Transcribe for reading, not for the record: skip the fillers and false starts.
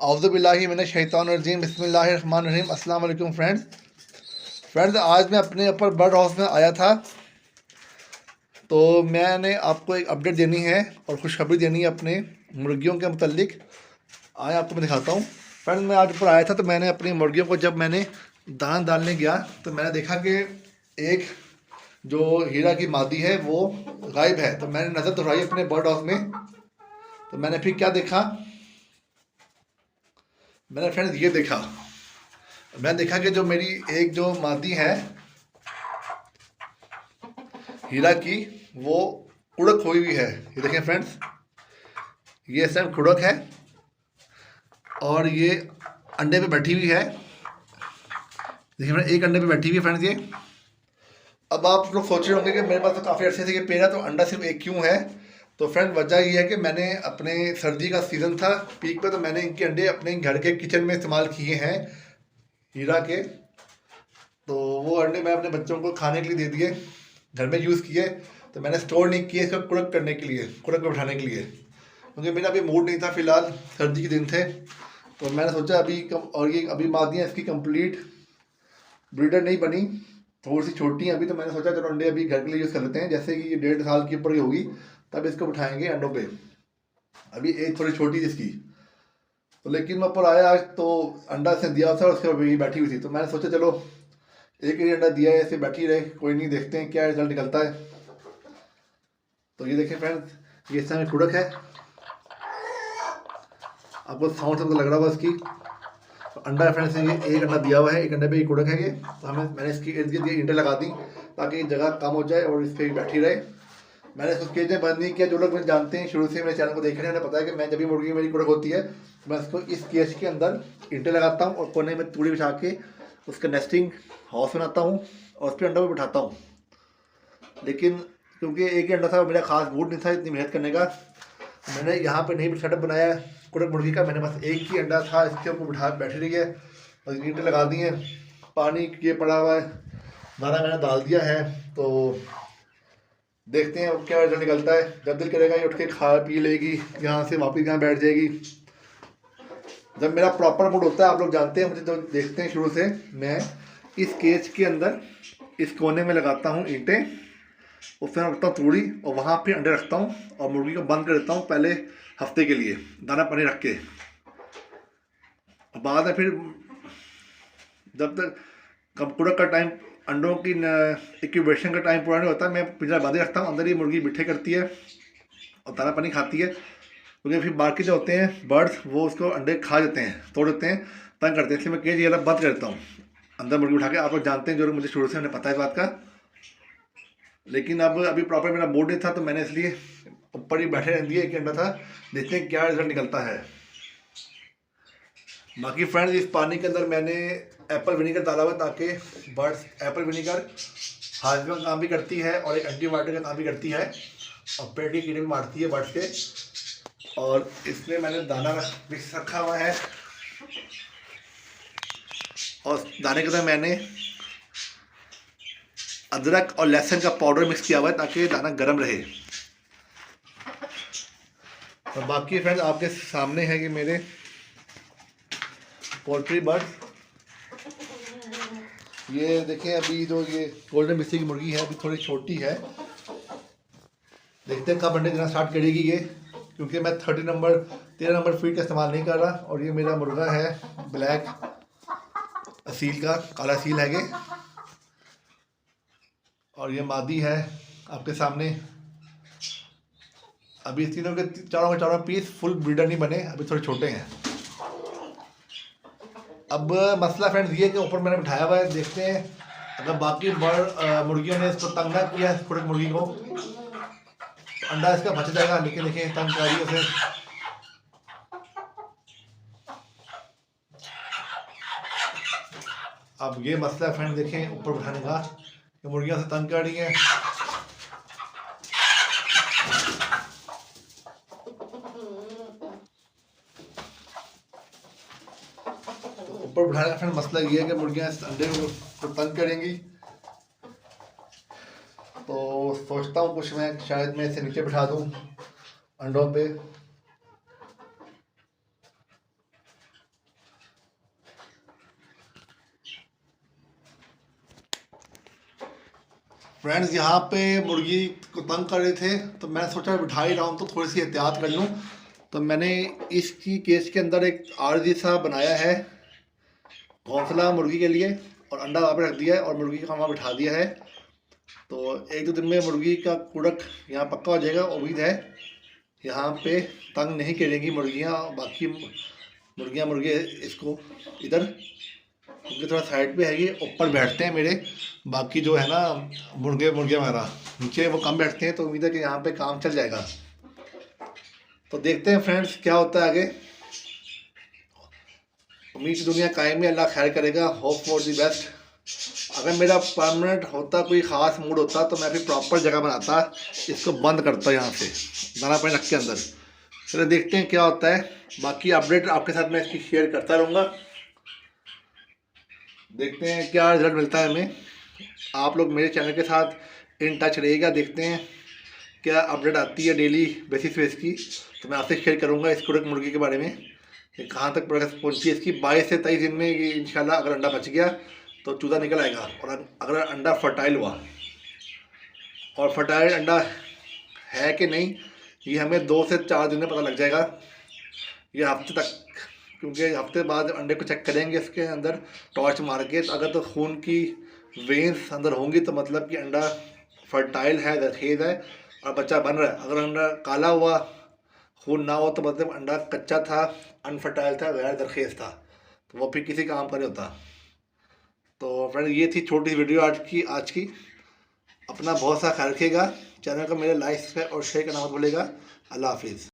औज़ुबिल्लाहि मिनश शैतानिर्रजीम बिस्मिल्लाहिर्रहमानिर्रहीम। अस्सलाम वालेकुम फ्रेंड्स, आज मैं अपने ऊपर बर्ड हाउस में आया था, तो मैंने आपको एक अपडेट देनी है और खुशखबरी देनी है अपने मुर्गियों के मुतल्लिक। आए आपको मैं दिखाता हूँ। फ्रेंड्स, मैं आज ऊपर आया था तो मैंने अपनी मुर्गियों को जब मैंने दाना डालने गया तो मैंने देखा कि एक जो हीरा की मादी है वो गायब है। तो मैंने नज़र दौड़ाई अपने बर्ड हाउस में, तो मैंने फिर क्या देखा, मैंने फ्रेंड्स ये देखा। मैंने देखा कि जो मेरी एक जो मादी है हीरा की, वो कुड़क हुई हुई है। ये देखें फ्रेंड्स, ये सब कुड़क है और ये अंडे पे बैठी हुई है। देखिए फ्रेंड्स, एक अंडे पे बैठी हुई है फ्रेंड्स ये। अब आप लोग सोच रहे होंगे कि मेरे पास तो काफ़ी अर्से से ये पेड़ है, तो अंडा सिर्फ एक क्यों है। तो फ्रेंड, वजह ये है कि मैंने अपने सर्दी का सीज़न था पीक पे, तो मैंने इनके अंडे अपने घर के किचन में इस्तेमाल किए हैं हीरा के। तो वो अंडे मैं अपने बच्चों को खाने के लिए दे दिए, घर में यूज़ किए। तो मैंने स्टोर नहीं किए इसका कुड़क करने के लिए, कुड़क में बैठाने के लिए, क्योंकि मेरा अभी मूड नहीं था फ़िलहाल, सर्दी के दिन थे। तो मैंने सोचा अभी और ये अभी मादियाँ इसकी कंप्लीट ब्रीडर नहीं बनी, थोड़ी सी छोटी हैं अभी। तो मैंने सोचा चलो अंडे अभी घर के लिए यूज़ कर लेते हैं। जैसे कि ये 1.5 साल की ऊपर ही होगी तब इसको बिठाएंगे अंडों पे। अभी एज थोड़ी छोटी थी इसकी। तो लेकिन मैं ऊपर आया आज तो अंडा से दिया था, उसके ऊपर बैठी हुई थी। तो मैंने सोचा चलो एक ही अंडा दिया है, ऐसे बैठी रहे, कोई नहीं, देखते हैं क्या रिजल्ट निकलता है। तो ये देखें फ्रेंड्स, ये इस समय कुड़क है, आपको साउंड से लग रहा होगा इसकी। तो अंडा फ्रेंड्स, ये एक अंडा दिया हुआ है, एक अंडे पे ही कुड़क है ये। तो मैंने इसकी इर्द गिर्द ये ईंटें लगा दी ताकि जगह कम हो जाए और इस पर बैठी रहे। मैंने इसको केज में बंद नहीं किया। जो लोग मुझे जानते हैं, शुरू से मेरे चैनल को देख रहे हैं, उन्हें पता है कि मैं जब भी मुर्गी मेरी कुड़क होती है मैं इसको इस केज के अंदर ईंटें लगाता हूँ और कोने में तूड़ी बिछा के उसका नेस्टिंग हाउस बनाता हूँ और उस पर अंडा भी बिठाता हूँ। लेकिन क्योंकि एक ही अंडा था, मेरा खास मूड नहीं था इतनी मेहनत करने का, मैंने यहाँ पे नहीं सेटअप बनाया कुड़क मुर्गी का। मैंने बस एक ही अंडा था, इसके ऊपर बिठा बैठी रही है और ईंटें लगा दी हैं, पानी ये पड़ा हुआ है, दाना मैंने डाल दिया है। तो देखते हैं अब क्या रिजल्ट निकलता है। जब दिल करेगा ये उठ के खा पी लेगी, यहाँ से वापस यहाँ बैठ जाएगी। जब मेरा प्रॉपर मूड होता है, आप लोग जानते हैं मुझे, तो देखते हैं शुरू से, मैं इस केज के अंदर इस कोने में लगाता हूँ ईंटें, उसमें रखता हूँ तूड़ी और वहाँ पे अंडे रखता हूँ और मुर्गी को बंद कर देता हूँ पहले हफ्ते के लिए दाना पानी रख के। बाद में फिर जब तक कुड़क का टाइम, अंडों की इंक्यूबेशन का टाइम पूरा नहीं होता, मैं पिंजरा बंद ही रखता हूँ। अंदर ही मुर्गी बिठे करती है और दाना पानी खाती है, क्योंकि फिर बाकी जो होते हैं बर्ड्स वो उसको अंडे खा जाते हैं, तोड़ देते हैं, तंग करते हैं। इसलिए मैं केज ये बंद कर देता हूँ, अंदर मुर्गी उठा के। आप लोग जानते हैं, जो मुझे शुरू से उन्हें पता है इस बात का। लेकिन अब अभी प्रॉपर मेरा मूड नहीं था, तो मैंने इसलिए ऊपर ही बैठे रह दिए, एक अंडा था, देखते हैं क्या रिजल्ट निकलता है। बाकी फ्रेंड्स, इस पानी के अंदर मैंने एप्पल विनीगर डाला हुआ ताकि बर्ड्स, एप्पल विनीगर हाजमे का काम भी करती है और एक एंटीबायोटिक का काम भी करती है और पेट के कीड़े भी मारती है बर्ड्स के। और इसमें मैंने दाना मिक्स रखा हुआ है और दाने के अंदर मैंने अदरक और लहसुन का पाउडर मिक्स किया हुआ है ताकि दाना गर्म रहे। और बाकी फ्रेंड्स, आपके सामने है कि मेरे पोल्ट्री बर्ड्स, ये देखें। अभी जो ये गोल्डन मिस्सी की मुर्गी है अभी थोड़ी छोटी है, देखते हैं कब अंडे देना स्टार्ट करेगी ये, क्योंकि मैं 13 नंबर फीड का इस्तेमाल नहीं कर रहा। और ये मेरा मुर्गा है ब्लैक असील का, काला असील है ये, और ये मादी है आपके सामने। अभी तीनों के चारों पीस फुल ब्रीडर नहीं बने, अभी थोड़े छोटे हैं। अब मसला फ्रेंड्स ये कि ऊपर मैंने बिठाया हुआ है, देखते हैं अगर बाकी मुर्गियों ने इसको तंग ना किया, इस कुड़क मुर्गी को, तो अंडा इसका बच जाएगा। लेकिन देखिए तंग कर रही है उसे। अब ये मसला है फ्रेंड, देखें ऊपर बिठाने का, कि मुर्गियां से तंग कर रही हैं। ऊपर बिठाने का फ्रेंड मसला ये है कि मुर्गियां इस अंडे को तंग करेंगी। तो सोचता हूँ कुछ मैं शायद मैं इसे नीचे बिठा दूँ अंडों पे। फ्रेंड्स यहाँ पे मुर्गी को तंग कर रहे थे, तो मैं सोचा बिठा ही रहा हूँ तो थोड़ी सी एहतियात कर लूँ। तो मैंने इसकी केस के अंदर एक आरजी सा बनाया है घोंसला मुर्गी के लिए, और अंडा वहाँ पे रख दिया है और मुर्गी को वहाँ बिठा दिया है। तो 1-2 दिन में मुर्गी का कुड़क यहाँ पक्का हो जाएगा। उम्मीद है यहाँ पे तंग नहीं करेंगी मुर्गियाँ, बाकी मुर्गे इसको इधर, क्योंकि थोड़ा साइड पे है, ये ऊपर बैठते हैं मेरे, बाकी जो है ना मुर्गे वगैरह नीचे वो कम बैठते हैं। तो उम्मीद है कि यहाँ पे काम चल जाएगा। तो देखते हैं फ्रेंड्स क्या होता है आगे। उम्मीद की दुनिया कायम है, अल्लाह खैर करेगा, होप फॉर दी बेस्ट। अगर मेरा परमानेंट होता, कोई ख़ास मूड होता, तो मैं फिर प्रॉपर जगह बनाता, इसको बंद करता यहाँ से दाना पानी रख के अंदर। चलो देखते हैं क्या होता है, बाकी अपडेट आपके साथ मैं इसकी शेयर करता रहूँगा। देखते हैं क्या रिजल्ट मिलता है हमें। आप लोग मेरे चैनल के साथ इन टच रहिएगा, देखते हैं क्या अपडेट आती है डेली बेसिस पे इसकी। तो मैं आपसे शेयर करूँगा इस कुड़क मुर्गी के बारे में, कि कहाँ तक प्रोग्रेस पहुँची है इसकी। 22 से 23 दिन में ये इंशाल्लाह अगर अंडा बच गया तो चूजा निकल आएगा, और अगर अंडा फर्टाइल हुआ, और फर्टाइल अंडा है कि नहीं ये हमें 2 से 4 दिन में पता लग जाएगा, ये हफ्ते तक, क्योंकि हफ्ते बाद अंडे को चेक करेंगे इसके अंदर टॉर्च मार के। तो अगर तो खून की वेन्स अंदर होंगी तो मतलब कि अंडा फर्टाइल है, जरखेज़ है और बच्चा बन रहा है। अगर अंडा काला हुआ, खून ना हो, तो मतलब अंडा कच्चा था, अनफर्टाइल था, गैर जरखेज़ था, तो वो फिर किसी काम का नहीं होता। तो फ्रेंड ये थी छोटी सी वीडियो आज की। अपना बहुत सा ख्याल रखिएगा, चैनल को मेरे लाइक और शेयर करना मत भूलिएगा। अल्लाह हाफिज़।